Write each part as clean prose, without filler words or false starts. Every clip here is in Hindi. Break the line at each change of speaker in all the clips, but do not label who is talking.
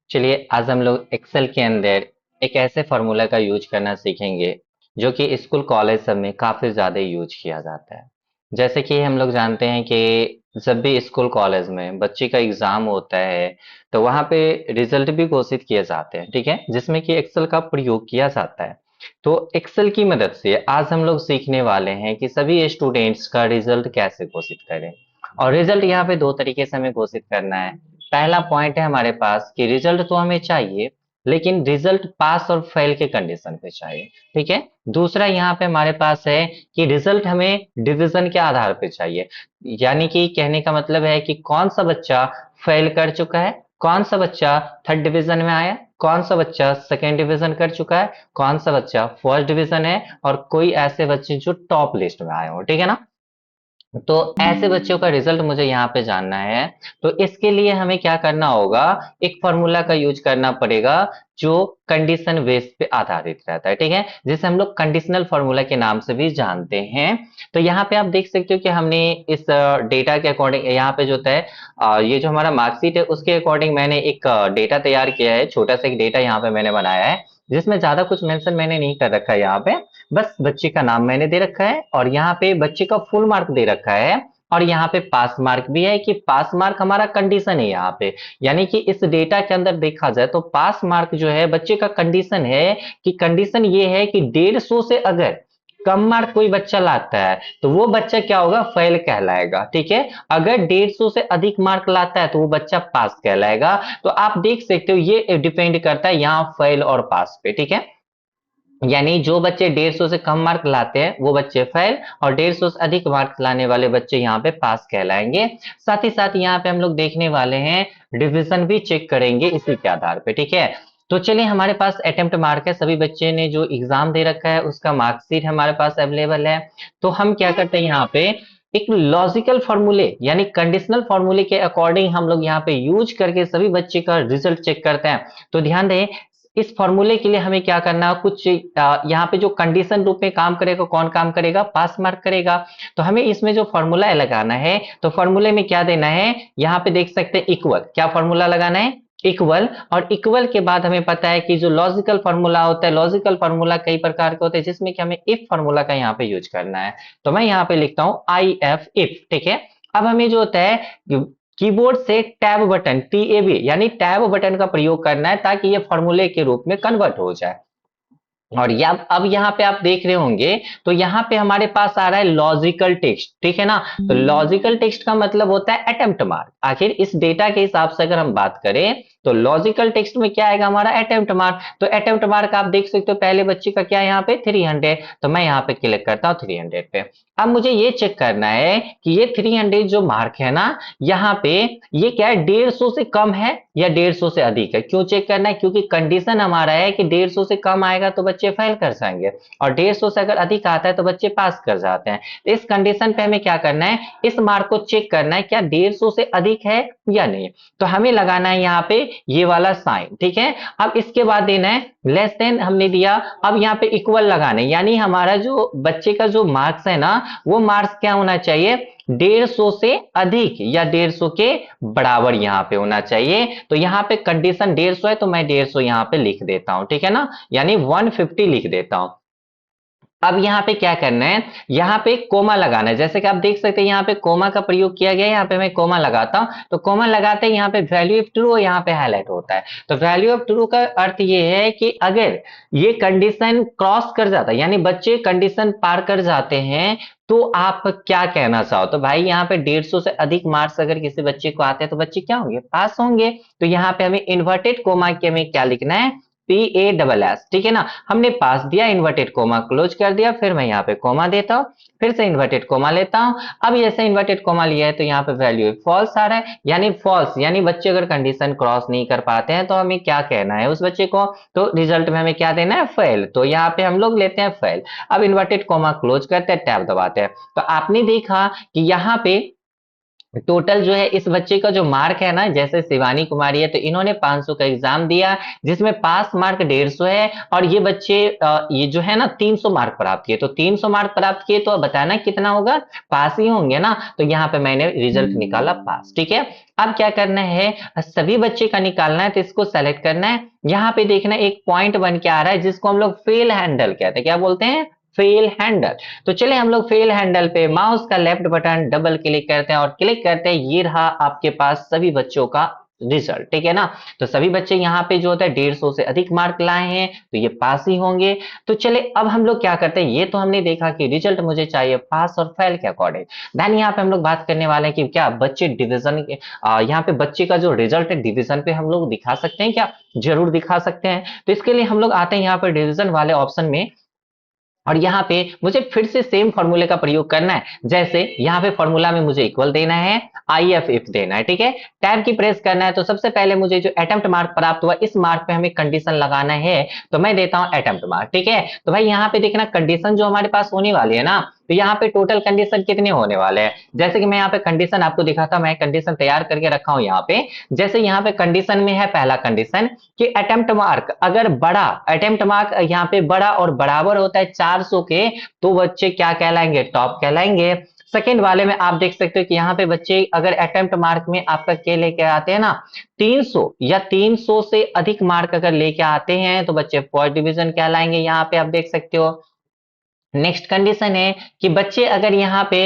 चलिए आज हम लोग एक्सेल के अंदर एक ऐसे फार्मूला का यूज करना सीखेंगे जो कि स्कूल कॉलेज सब में काफी ज्यादा यूज किया जाता है। जैसे कि हम लोग जानते हैं कि जब भी स्कूल कॉलेज में बच्चे का एग्जाम होता है तो वहां पे रिजल्ट भी घोषित किए जाते हैं, ठीक है, जिसमें कि एक्सेल का प्रयोग किया जाता है। तो एक्सेल की मदद से आज हम लोग सीखने वाले हैं कि सभी स्टूडेंट्स का रिजल्ट कैसे घोषित करें। और रिजल्ट यहाँ पे दो तरीके से हमें घोषित करना है। पहला पॉइंट है हमारे पास कि रिजल्ट तो हमें चाहिए, लेकिन रिजल्ट पास और फेल के कंडीशन पे चाहिए, ठीक है। दूसरा यहाँ पे हमारे पास है कि रिजल्ट हमें डिवीजन के आधार पे चाहिए। यानी कि कहने का मतलब है कि कौन सा बच्चा फेल कर चुका है, कौन सा बच्चा थर्ड डिवीजन में आया, कौन सा बच्चा सेकेंड डिवीजन कर चुका है, कौन सा बच्चा फर्स्ट डिवीजन है, और कोई ऐसे बच्चे जो टॉप लिस्ट में आए हो, ठीक है ना। तो ऐसे बच्चों का रिजल्ट मुझे यहाँ पे जानना है। तो इसके लिए हमें क्या करना होगा, एक फॉर्मूला का यूज करना पड़ेगा जो कंडीशन बेस पे आधारित रहता है, ठीक है, जिसे हम लोग कंडीशनल फॉर्मूला के नाम से भी जानते हैं। तो यहाँ पे आप देख सकते हो कि हमने इस डेटा के अकॉर्डिंग यहाँ पे जो होता है, ये जो हमारा मार्कशीट है उसके अकॉर्डिंग मैंने एक डेटा तैयार किया है, छोटा सा एक डेटा यहाँ पे मैंने बनाया है, जिसमें ज्यादा कुछ मेंशन मैंने नहीं कर रखा है यहाँ पे। बस बच्चे का नाम मैंने दे रखा है और यहाँ पे बच्चे का फुल मार्क दे रखा है। और यहाँ पे पास मार्क भी है कि पास मार्क हमारा कंडीशन है यहाँ पे। यानी कि इस डेटा के अंदर देखा जाए तो पास मार्क जो है बच्चे का कंडीशन है, कि कंडीशन ये है कि 150 से अगर कम मार्क कोई बच्चा लाता है तो वो बच्चा क्या होगा, फेल कहलाएगा, ठीक है। अगर 150 से अधिक मार्क लाता है तो वो बच्चा पास कहलाएगा। तो आप देख सकते हो ये डिपेंड करता है यहाँ फेल और पास पे, ठीक है। यानी जो बच्चे 150 से कम मार्क लाते हैं वो बच्चे फेल, और 150 से अधिक मार्क लाने वाले बच्चे यहाँ पे पास कहलाएंगे। साथ ही साथ यहाँ पे हम लोग देखने वाले हैं, डिवीजन भी चेक करेंगे इसी के आधार पे, ठीक है। तो चलिए हमारे पास अटेम्प्ट मार्क है, सभी बच्चे ने जो एग्जाम दे रखा है उसका मार्कशीट हमारे पास अवेलेबल है। तो हम क्या करते हैं यहाँ पे, एक लॉजिकल फॉर्मूले यानी कंडीशनल फॉर्मूले के अकॉर्डिंग हम लोग यहाँ पे यूज करके सभी बच्चे का रिजल्ट चेक करते हैं। तो ध्यान दें, इस फॉर्मूले के लिए हमें क्या करना है, कुछ यहाँ पे जो कंडीशन रूप में काम करेगा, कौन काम करेगा, पास मार्क करेगा। तो हमें इसमें जो फॉर्मूला लगाना है, तो फॉर्मूले में क्या देना है, यहाँ पे देख सकते हैं इक्वल, क्या फॉर्मूला लगाना है, इक्वल। और इक्वल के बाद हमें पता है कि जो लॉजिकल फॉर्मूला होता है, लॉजिकल फॉर्मूला कई प्रकार के होते हैं जिसमें कि हमें इफ फॉर्मूला का यहाँ पे यूज करना है। तो मैं यहाँ पे लिखता हूँ आई एफ इफ, ठीक है। अब हमें जो होता है कीबोर्ड से टैब बटन TAB यानी टैब बटन का प्रयोग करना है ताकि ये फॉर्मूले के रूप में कन्वर्ट हो जाए। और या अब यहाँ पे आप देख रहे होंगे, तो यहाँ पे हमारे पास आ रहा है लॉजिकल टेक्स्ट, ठीक है ना। तो लॉजिकल टेक्स्ट का मतलब होता है अटेम्प्ट मार्क। आखिर इस डेटा के हिसाब से अगर हम बात करें तो लॉजिकल टेक्स्ट में क्या आएगा, हमारा अटेम्प्ट मार्क। तो अटेम्प्ट मार्क आप देख सकते हो पहले बच्चे का क्या है यहाँ पे 300, तो मैं यहाँ पे क्लिक करता हूँ 300 पे। अब मुझे ये चेक करना है कि ये 300 जो मार्क है ना, यहाँ पे ये क्या है, 150 से कम है या 150 से अधिक है। क्यों चेक करना है, क्योंकि कंडीशन हमारा है कि 150 से कम आएगा तो बच्चे फेल कर जाएंगे, और 150 से अगर अधिक आता है तो बच्चे पास कर जाते हैं। तो इस कंडीशन पे हमें क्या करना है, इस मार्क को चेक करना है क्या 150 से अधिक है या नहीं। तो हमें लगाना है यहाँ पे ये वाला साइन, ठीक है। अब इसके बाद देना है लेस देन, हमने दिया। अब यहाँ पे इक्वल लगाना है, यानी हमारा जो बच्चे का जो मार्क्स है ना, वो मार्क्स क्या होना चाहिए, 150 से अधिक या 150 के बराबर यहाँ पे होना चाहिए। तो यहाँ पे कंडीशन 150 है तो मैं 150 यहाँ पे लिख देता हूं, ठीक है ना, यानी 150 लिख देता हूं। अब यहाँ पे क्या करना है, यहाँ पे कोमा लगाना है। जैसे कि आप देख सकते हैं यहाँ पे कोमा का प्रयोग किया गया है, यहाँ पे मैं कोमा लगाता हूं। तो कोमा लगाते ही यहाँ पे वैल्यू ऑफ ट्रू यहाँ पे हाईलाइट होता है। तो वैल्यू ऑफ ट्रू का अर्थ ये है कि अगर ये कंडीशन क्रॉस कर जाता है, यानी बच्चे कंडीशन पार कर जाते हैं, तो आप क्या कहना चाहो। तो भाई यहाँ पे 150 से अधिक मार्क्स अगर किसी बच्चे को आते हैं तो बच्चे क्या होंगे, पास होंगे। तो यहाँ पे हमें इन्वर्टेड कोमा के में क्या लिखना है, PASS, ठीक है ना। हमने पास दिया, इन्वर्टेड कोमा क्लोज कर दिया, फिर मैं यहाँ पे कोमा देता हूँ, फिर से इन्वर्टेड कोमा लेता हूँ। अब जैसे इन्वर्टेड कोमा लिया है तो यहाँ पे वैल्यू फॉल्स आ रहा है, यानी फॉल्स, यानी बच्चे अगर कंडीशन क्रॉस नहीं कर पाते हैं तो हमें क्या कहना है उस बच्चे को, तो रिजल्ट में हमें क्या देना है, फेल। तो यहाँ पे हम लोग लेते हैं फेल। अब इन्वर्टेड कोमा क्लोज करते हैं, टैब दबाते हैं। तो आपने देखा कि यहाँ पे टोटल जो है इस बच्चे का जो मार्क है ना, जैसे शिवानी कुमारी है तो इन्होंने 500 का एग्जाम दिया, जिसमें पास मार्क 150 है, और ये बच्चे ये जो है ना 300 मार्क प्राप्त किए, तो 300 मार्क प्राप्त किए तो अब बताना कितना होगा, पास ही होंगे ना। तो यहाँ पे मैंने रिजल्ट निकाला पास, ठीक है। अब क्या करना है, सभी बच्चे का निकालना है, तो इसको सेलेक्ट करना है। यहाँ पे देखना एक पॉइंट बन के आ रहा है जिसको हम लोग फेल हैंडल कहते हैं, क्या बोलते हैं, फेल हैंडल। तो चले हम लोग फेल हैंडल पे माउस का लेफ्ट बटन डबल क्लिक करते हैं और क्लिक करते हैं, ये रहा आपके पास सभी बच्चों का रिजल्ट, ठीक है ना। तो सभी बच्चे यहाँ पे जो होता है 150 से अधिक मार्क लाए हैं, तो ये पास ही होंगे। तो चले अब हम लोग क्या करते हैं, ये तो हमने देखा कि रिजल्ट मुझे चाहिए पास और फेल के अकॉर्डिंग। देन यहाँ पे हम लोग बात करने वाले हैं कि क्या बच्चे डिवीजन के यहाँ पे बच्चे का जो रिजल्ट है डिवीजन पे हम लोग दिखा सकते हैं क्या, जरूर दिखा सकते हैं। तो इसके लिए हम लोग आते हैं यहाँ पे डिवीजन वाले ऑप्शन में, और यहाँ पे मुझे फिर से सेम फॉर्मूले का प्रयोग करना है। जैसे यहाँ पे फॉर्मूला में मुझे इक्वल देना है, आई एफ इफ देना है, ठीक है। टैब की प्रेस करना है, तो सबसे पहले मुझे जो अटेम्प्ट मार्क प्राप्त हुआ इस मार्क पे हमें कंडीशन लगाना है, तो मैं देता हूं अटेम्प्ट मार्क, ठीक है। तो भाई यहाँ पे देखना कंडीशन जो हमारे पास होने वाली है ना, तो यहाँ पे टोटल कंडीशन कितने होने वाले हैं, जैसे कि मैं यहाँ पे कंडीशन आपको दिखाता, मैं कंडीशन तैयार करके रखा हूं यहाँ पे। जैसे यहाँ पे कंडीशन में है पहला कंडीशन कि अटेम्प्ट मार्क अगर बड़ा, अटेम्प्ट मार्क यहाँ पे बड़ा और बराबर होता है 400 के, तो बच्चे क्या कहलाएंगे, टॉप कहलाएंगे। सेकंड वाले में आप देख सकते हो कि यहाँ पे बच्चे अगर अटेम्प्ट मार्क में आपका के लेके आते हैं ना 300 या 300 से अधिक मार्क अगर लेके आते हैं, तो बच्चे फर्स्ट डिवीजन कहलाएंगे, यहाँ पे आप देख सकते हो। नेक्स्ट कंडीशन है कि बच्चे अगर यहाँ पे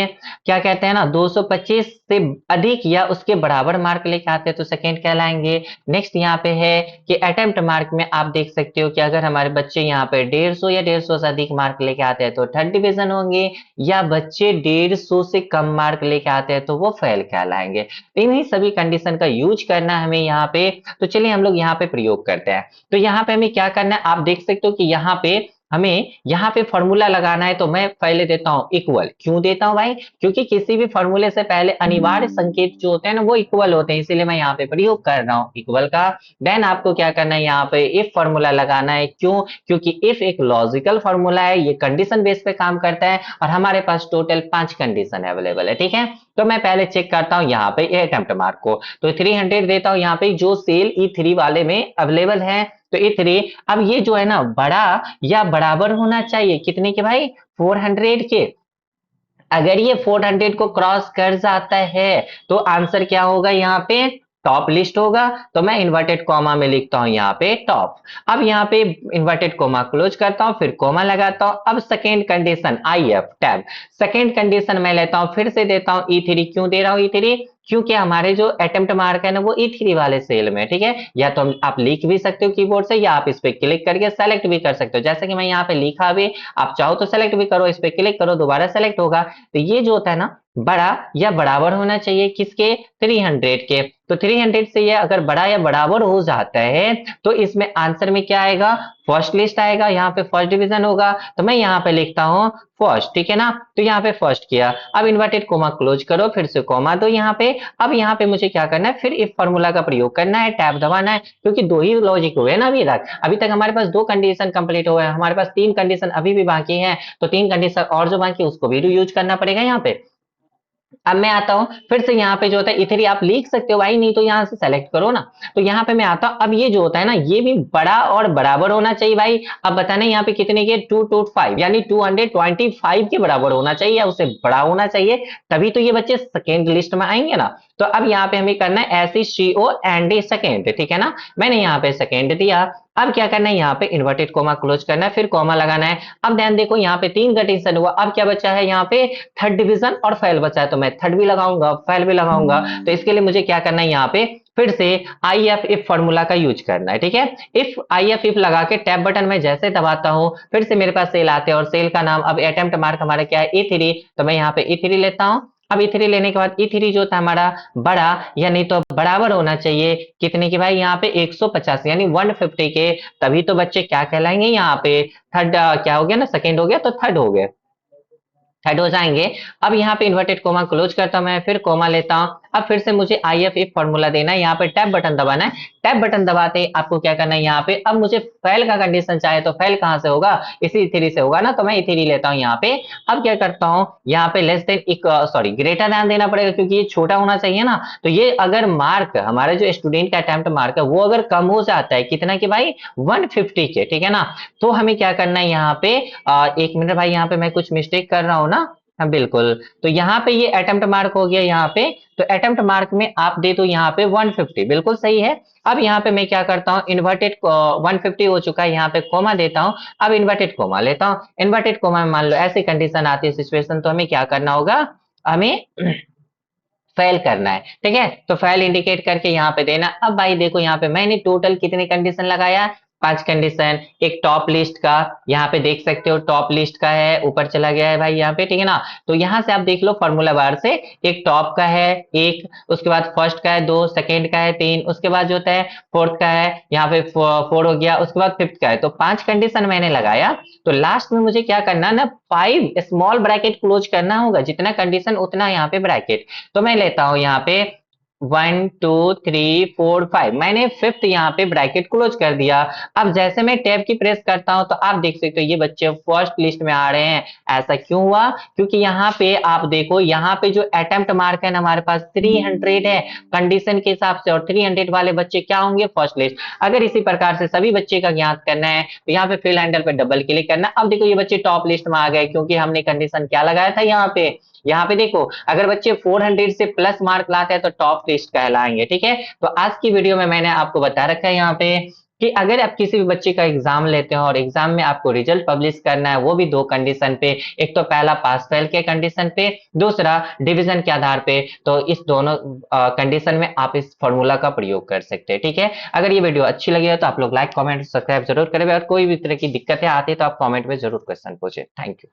क्या कहते हैं ना 225 से अधिक या उसके बराबर मार्क लेके आते हैं, तो सेकंड कहलाएंगे। नेक्स्ट यहाँ पे है कि अटेम्प्ट मार्क में आप देख सकते हो कि अगर हमारे बच्चे यहाँ पे 150 या 150 से अधिक मार्क लेके आते हैं तो थर्ड डिवीजन होंगे, या बच्चे 150 से कम मार्क लेके आते हैं तो वो फेल कहलाएंगे। इन्हीं सभी कंडीशन का यूज करना है हमें यहाँ पे। तो चलिए हम लोग यहाँ पे प्रयोग करते हैं। तो यहाँ पे हमें क्या करना है, आप देख सकते हो कि यहाँ पे हमें यहाँ पे फॉर्मूला लगाना है, तो मैं पहले देता हूं इक्वल। क्यों देता हूं भाई, क्योंकि किसी भी फॉर्मूले से पहले अनिवार्य संकेत जो होते हैं ना वो इक्वल होते हैं, इसीलिए मैं यहाँ पे प्रयोग कर रहा हूँ इक्वल का। देन आपको क्या करना है, यहाँ पे इफ फॉर्मूला लगाना है। क्यों, क्योंकि इफ एक लॉजिकल फॉर्मूला है, ये कंडीशन बेस पे काम करता है, और हमारे पास टोटल 5 कंडीशन अवेलेबल है, ठीक है। तो मैं पहले चेक करता हूँ यहाँ पे अटेम्प्ट मार्क को, तो 300 देता हूँ यहाँ पे, जो सेल E3 वाले में अवेलेबल है। तो E3, अब ये जो है ना बड़ा या बराबर होना चाहिए कितने के भाई, 400 के। अगर ये 400 को क्रॉस कर जाता है तो आंसर क्या होगा, यहाँ पे टॉप लिस्ट होगा। तो मैं इन्वर्टेड कॉमा में लिखता हूं यहाँ पे टॉप। अब यहाँ पे इन्वर्टेड कॉमा क्लोज करता हूं, फिर कॉमा लगाता हूं। अब second condition I F tab, second condition मैं लेता हूं, फिर से देता हूं E3। क्यों दे रहा हूं E3, क्योंकि हमारे जो अटेम्प्ट मार्क है ना वो E3 वाले सेल में, ठीक है। या तो आप लिख भी सकते हो कीबोर्ड से, या आप इस पे क्लिक करके सेलेक्ट भी कर सकते हो, जैसे कि मैं यहाँ पे लिखा भी। आप चाहो तो सेलेक्ट भी करो, इस पे क्लिक करो, दोबारा सेलेक्ट होगा। तो ये जो होता है ना बड़ा या बराबर होना चाहिए किसके, 300 के। तो 300 से ये अगर बड़ा या बराबर हो जाता है तो इसमें आंसर में क्या आएगा, फर्स्ट लिस्ट आएगा, यहाँ पे फर्स्ट डिवीजन होगा। तो मैं यहाँ पे लिखता हूँ फर्स्ट, ठीक है ना। तो यहाँ पे फर्स्ट किया, अब इन्वर्टेड कोमा क्लोज करो, फिर से कोमा दो यहाँ पे। अब यहाँ पे मुझे क्या करना है, फिर इफ फॉर्मूला का प्रयोग करना है, टैब दबाना है, क्योंकि दो ही लॉजिक हुए ना अभी तक हमारे पास दो कंडीशन कंप्लीट हुए हैं, हमारे पास तीन कंडीशन अभी भी बाकी है। तो तीन कंडीशन और जो बाकी उसको भी यूज करना पड़ेगा यहाँ पे। अब मैं आता हूं फिर से यहाँ पे जो होता है इथेरी आप लिख सकते हो भाई, नहीं तो यहाँ से सेलेक्ट करो ना। तो यहाँ पे मैं आता हूं, अब ये जो होता है ना ये भी बड़ा और बराबर होना चाहिए भाई। अब बताना यहाँ पे कितने के, 225 यानी 225 के बराबर होना चाहिए, या उससे बड़ा होना चाहिए, तभी तो ये बच्चे सेकेंड लिस्ट में आएंगे ना। तो अब यहाँ पे हमें करना है ऐसी CO एंड सेकेंड, ठीक है ना। मैंने यहाँ पे सेकेंड दिया। अब क्या करना है, यहाँ पे इन्वर्टेड कोमा क्लोज करना है, फिर कोमा लगाना है। अब ध्यान देखो यहाँ पे तीन कंडीशन हुआ, अब क्या बचा है यहाँ पे, थर्ड डिवीजन और फेल बचा है, तो मैं थर्ड भी लगाऊंगा फेल भी लगाऊंगा। तो इसके लिए मुझे क्या करना है, यहाँ पे फिर से आई एफ इफ फॉर्मूला का यूज करना है, ठीक है। इफ आई एफ इफ लगा के टैब बटन में जैसे दबाता हूं, फिर से मेरे पास सेल आते हैं, और सेल का नाम अब अटेम्प्ट मार्क हमारा क्या है, E3। तो मैं यहाँ पे E3 लेता हूं। अब E3 लेने के बाद E3 जो था हमारा बड़ा या नहीं तो बराबर होना चाहिए कितने की भाई, यहाँ पे 150 यानी 150 के, तभी तो बच्चे क्या कहलाएंगे यहाँ पे, थर्ड क्या हो गया ना, सेकेंड हो गया तो थर्ड हो गए, थर्ड हो जाएंगे। अब यहाँ पे इन्वर्टेड कोमा क्लोज करता हूं मैं, फिर कोमा लेता हूं। अब फिर से मुझे IF फॉर्मूला देना है, यहाँ पे टैब बटन दबाना है। टैब बटन दबाते ही आपको क्या करना है यहाँ पे, अब मुझे फेल का कंडीशन चाहिए तो फेल कहाँ से होगा, इसी E3 से होगा ना, तो मैं E3 लेता हूँ यहाँ पे। अब क्या करता हूँ यहाँ पे लेस देन एक सॉरी ग्रेटर दैन देना पड़ेगा, क्योंकि ये छोटा होना चाहिए ना। तो ये अगर मार्क हमारे जो स्टूडेंट का अटेम्प्ट मार्क है वो अगर कम हो जाता है कितना के भाई, 150 के, ठीक है ना। तो हमें क्या करना है यहाँ पे, एक मिनट भाई, यहाँ पे मैं कुछ मिस्टेक कर रहा हूँ ना। हाँ बिल्कुल, तो यहाँ पे ये अटेम्प्ट मार्क हो गया यहाँ पे। तो अटेम्प्ट मार्क में आप दे दो यहाँ पे 150, बिल्कुल सही है। अब यहाँ पे मैं क्या करता हूँ, इन्वर्टेड 150 हो चुका है, यहाँ पे कोमा देता हूँ। अब इन्वर्टेड कोमा लेता हूँ। इन्वर्टेड कोमा में मान लो ऐसी कंडीशन आती है सिचुएशन, तो हमें क्या करना होगा, हमें फेल करना है, ठीक है। तो फेल इंडिकेट करके यहाँ पे देना। अब भाई देखो यहाँ पे मैंने टोटल कितने कंडीशन लगाया, 5 कंडीशन। एक टॉप लिस्ट का यहाँ पे देख सकते हो, टॉप लिस्ट का है, ऊपर चला गया है भाई यहाँ पे, ठीक है ना। तो यहाँ से आप देख लो फॉर्मूला बार से, एक टॉप का है एक, उसके बाद फर्स्ट का है 2, सेकेंड का है 3, उसके बाद जो होता है फोर्थ का है, यहाँ पे 4 हो गया, उसके बाद फिफ्थ का है। तो 5 कंडीशन मैंने लगाया। तो लास्ट में मुझे क्या करना ना, 5 स्मॉल ब्रैकेट क्लोज करना होगा, जितना कंडीशन उतना यहाँ पे ब्रैकेट। तो मैं लेता हूं यहाँ पे 1 2 3 4 5, मैंने फिफ्थ यहाँ पे ब्रैकेट क्लोज कर दिया। अब जैसे मैं टैब की प्रेस करता हूं तो आप देख सकते हो ये बच्चे फर्स्ट लिस्ट में आ रहे हैं। ऐसा क्यों हुआ, क्योंकि यहाँ पे आप देखो, यहाँ पे जो अटेम्प्ट मार्क है ना हमारे पास 300 है कंडीशन के हिसाब से, और 300 वाले बच्चे क्या होंगे, फर्स्ट लिस्ट। अगर इसी प्रकार से सभी बच्चे का ज्ञात करना है तो यहाँ पे फिल हैंडल पे डबल क्लिक करना। अब देखो ये बच्चे टॉप लिस्ट में आ गए, क्योंकि हमने कंडीशन क्या लगाया था यहाँ पे, यहाँ पे देखो अगर बच्चे 400 से प्लस मार्क लाते हैं तो टॉप लिस्ट कहलाएंगे, ठीक है। तो आज की वीडियो में मैंने आपको बता रखा है यहाँ पे कि अगर आप किसी भी बच्चे का एग्जाम लेते हो और एग्जाम में आपको रिजल्ट पब्लिश करना है, वो भी 2 कंडीशन पे, एक तो पहला पास फेल के कंडीशन पे, दूसरा डिवीजन के आधार पे। तो इस दोनों कंडीशन में आप इस फॉर्मूला का प्रयोग कर सकते हैं, ठीक है। अगर ये वीडियो अच्छी लगी हो तो आप लोग लाइक कमेंट सब्सक्राइब जरूर करें, और कोई भी तरह की दिक्कतें आती है तो आप कमेंट में जरूर क्वेश्चन पूछे। Thank you.